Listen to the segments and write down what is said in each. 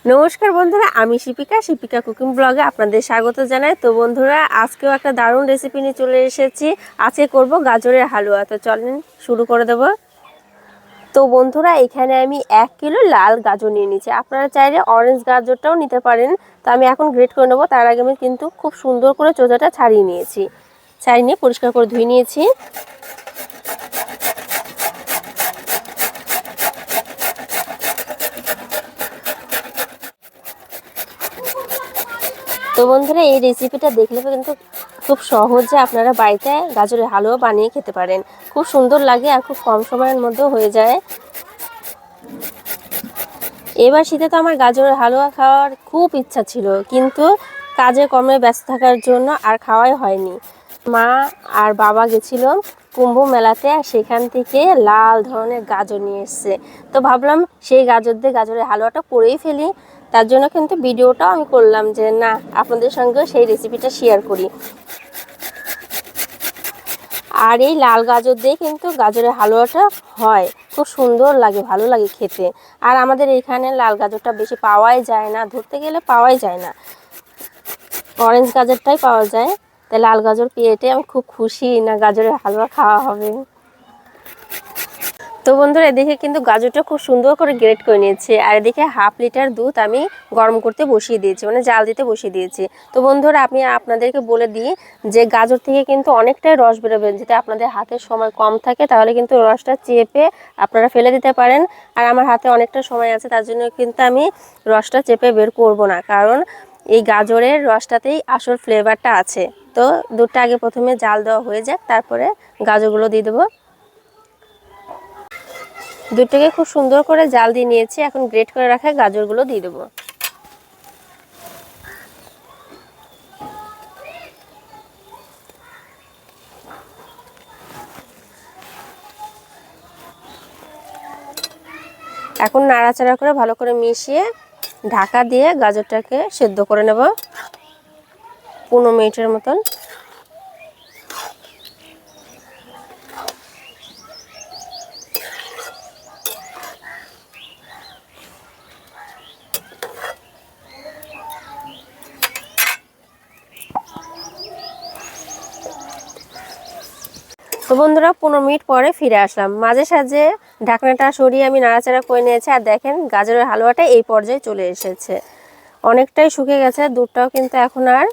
নমস্কার বন্ধুরা, আমি শিপিকা কুকিং ব্লগে আপনাদের স্বাগত জানাই। তো বন্ধুরা, আজকেও একটা দারুণ রেসিপি নিয়ে চলে এসেছি। আজকে করব গাজরের হালুয়া। তো চলেন শুরু করে দেব। তো বন্ধুরা, এখানে আমি 1 কিলো লাল গাজর নিয়ে নিয়েছি। আপনারা চাইলে অরেঞ্জ গাজরটাও নিতে পারেন। তো আমি এখন গ্রেট করে নেব। তার আগে আমি কিন্তু খুব সুন্দর করে চোজাটা ছাড়িয়ে নিয়েছি। ছাড়িয়ে নিয়ে পরিষ্কার করে ধুয়ে নিয়েছি। তো বন্ধুরা, এই রেসিপিটা দেখলে কিন্তু খুব সহজে আপনারা বাড়িতে গাজরের হালুয়া বানিয়ে খেতে পারেন। খুব সুন্দর লাগে আর খুব কম সময়ের মধ্যেও হয়ে যায়। এবার শীতে তো আমার গাজরের হালুয়া খাওয়ার খুব ইচ্ছা ছিল, কিন্তু কাজে কর্মে ব্যস্ত থাকার জন্য আর খাওয়াই হয়নি। মা আর বাবা গেছিল কুম্ভ মেলাতে, আর সেখান থেকে লাল ধরনের গাজর নিয়ে এসছে। তো ভাবলাম সেই গাজর দিয়ে গাজরের হালুয়াটা করেই ফেলি। তার জন্য কিন্তু ভিডিওটাও আমি করলাম যে না, আপনাদের সঙ্গেও সেই রেসিপিটা শেয়ার করি। আর এই লাল গাজর দিয়ে কিন্তু গাজরের হালুয়াটা হয়, খুব সুন্দর লাগে, ভালো লাগে খেতে। আর আমাদের এখানে লাল গাজরটা বেশি পাওয়াই যায় না, ধরতে গেলে পাওয়াই যায় না, অরেঞ্জ গাজরটাই পাওয়া যায়। তাই লাল গাজর পেয়ে আমি খুব খুশি, না গাজরের হালুয়া খাওয়া হবে। তো বন্ধুরা, এদিকে কিন্তু গাজরটা খুব সুন্দর করে গ্রেট করে নিয়েছি। আর এদিকে হাফ লিটার দুধ আমি গরম করতে বসিয়ে দিয়েছি, মানে জাল দিতে বসিয়ে দিয়েছি। তো বন্ধুরা, আমি আপনাদেরকে বলে দিই যে গাজর থেকে কিন্তু অনেকটাই রস বেরোবে। যদি আপনাদের হাতে সময় কম থাকে তাহলে কিন্তু রসটা চেপে আপনারা ফেলে দিতে পারেন। আর আমার হাতে অনেকটা সময় আছে, তার জন্য কিন্তু আমি রসটা চেপে বের করব না, কারণ এই গাজরের রসটাতেই আসল ফ্লেভারটা আছে। তো দুধটা আগে প্রথমে জাল দেওয়া হয়ে যাক, তারপরে গাজরগুলো দিয়ে দেবো। দুধটাকে খুব সুন্দর করে জাল দিয়ে নিয়েছি। এখন গ্রেট করে রাখা গাজরগুলো দিয়ে দেবো। এখন নাড়াচাড়া করে ভালো করে মিশিয়ে ঢাকা দিয়ে গাজরটাকে সেদ্ধ করে নেব 15 মিনিটের মতন। তো বন্ধুরা, 15 মিনিট পরে ফিরে আসলাম। মাঝে সাঝে ঢাকনাটা সরিয়ে আমি নাড়াচাড়া করে নিয়েছি। আর দেখেন গাজরের হালুয়াটা এই পর্যায়ে চলে এসেছে, অনেকটাই শুকিয়ে গেছে। দুধটাও কিন্তু এখন আর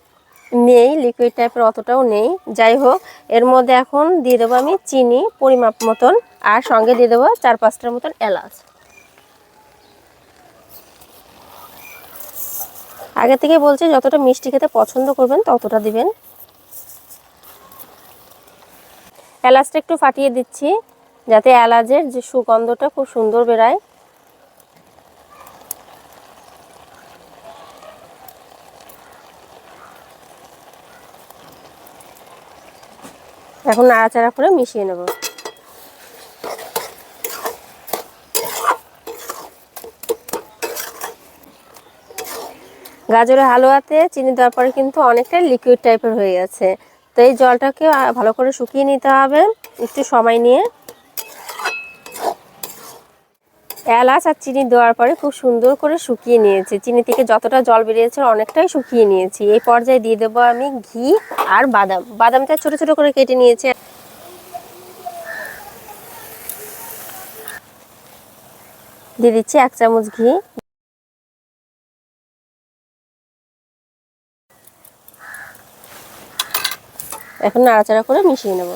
নেই, লিকুইড টাইপের অতটাও নেই। যাই হোক, এর মধ্যে এখন দিয়ে দেবো আমি চিনি পরিমাপ মতন, আর সঙ্গে দিয়ে দেবো 4-5টার মতন এলাচ। আগে থেকে বলছি, যতটা মিষ্টি খেতে পছন্দ করবেন ততটা দিবেন। এলাচটা একটু ফাটিয়ে দিচ্ছি, যাতে এলাচের যে সুগন্ধটা খুব সুন্দর বেরায়। এখন নাড়াচাড়া করে মিশিয়ে নেব। গাজরের হালুয়াতে চিনি দেওয়ার পরে কিন্তু অনেকটা লিকুইড টাইপের হয়ে গেছে। তো এই জলটাকে ভালো করে শুকিয়ে নিতে হবে একটু সময় নিয়ে। এলাচ আর চিনি দেওয়ার পরে খুব সুন্দর করে শুকিয়ে নিয়েছি। চিনি থেকে যতটা জল বেরিয়েছে অনেকটাই শুকিয়ে নিয়েছি। এই পর্যায়ে দিয়ে দেবো আমি ঘি আর বাদাম। বাদামটা ছোট ছোট করে কেটে নিয়েছি। দিয়ে দিচ্ছি 1 চামচ ঘি। এখন নাড়াচাড়া করে মিশিয়ে নেব।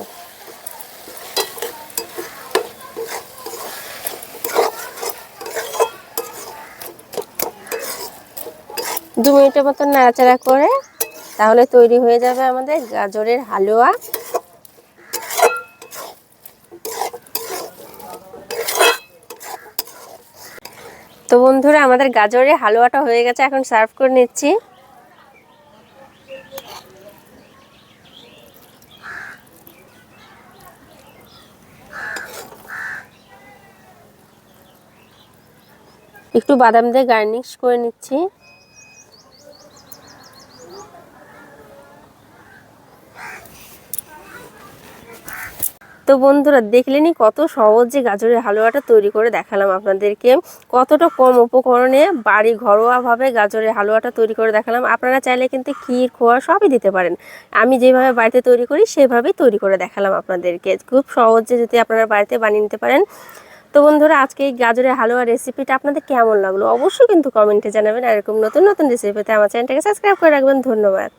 দু মিনিটের মতন নাড়াচাড়া করে তাহলে তৈরি হয়ে যাবে আমাদের গাজরের হালুয়া। তো বন্ধুরা, আমাদের গাজরের হালুয়াটা হয়ে গেছে, এখন সার্ভ করে নিচ্ছি। একটু বাদাম দিয়ে গার্নিশ করে নিচ্ছি। তো বন্ধুরা দেখলেনই কত সহজে গাজরের হালুয়াটা তৈরি করে দেখালাম আপনাদেরকে, কতটা কম উপকরণে বাড়ি ঘরোয়াভাবে গাজরের হালুয়াটা তৈরি করে দেখালাম। আপনারা চাইলে কিন্তু ক্ষীর খোয়া সবই দিতে পারেন। আমি যেভাবে বাড়িতে তৈরি করি সেভাবেই তৈরি করে দেখালাম আপনাদেরকে, খুব সহজে যদি আপনারা বাড়িতে বানিয়ে নিতে পারেন। তো বন্ধুরা আজকে এই গাজরের হালুয়া রেসিপিটা আপনাদের কেমন লাগলো অবশ্যই কিন্তু কমেন্টে জানাবেন। আর এরকম নতুন নতুন রেসিপি পেতে আমার চ্যানেলটাকে সাবস্ক্রাইব করে রাখবেন। ধন্যবাদ।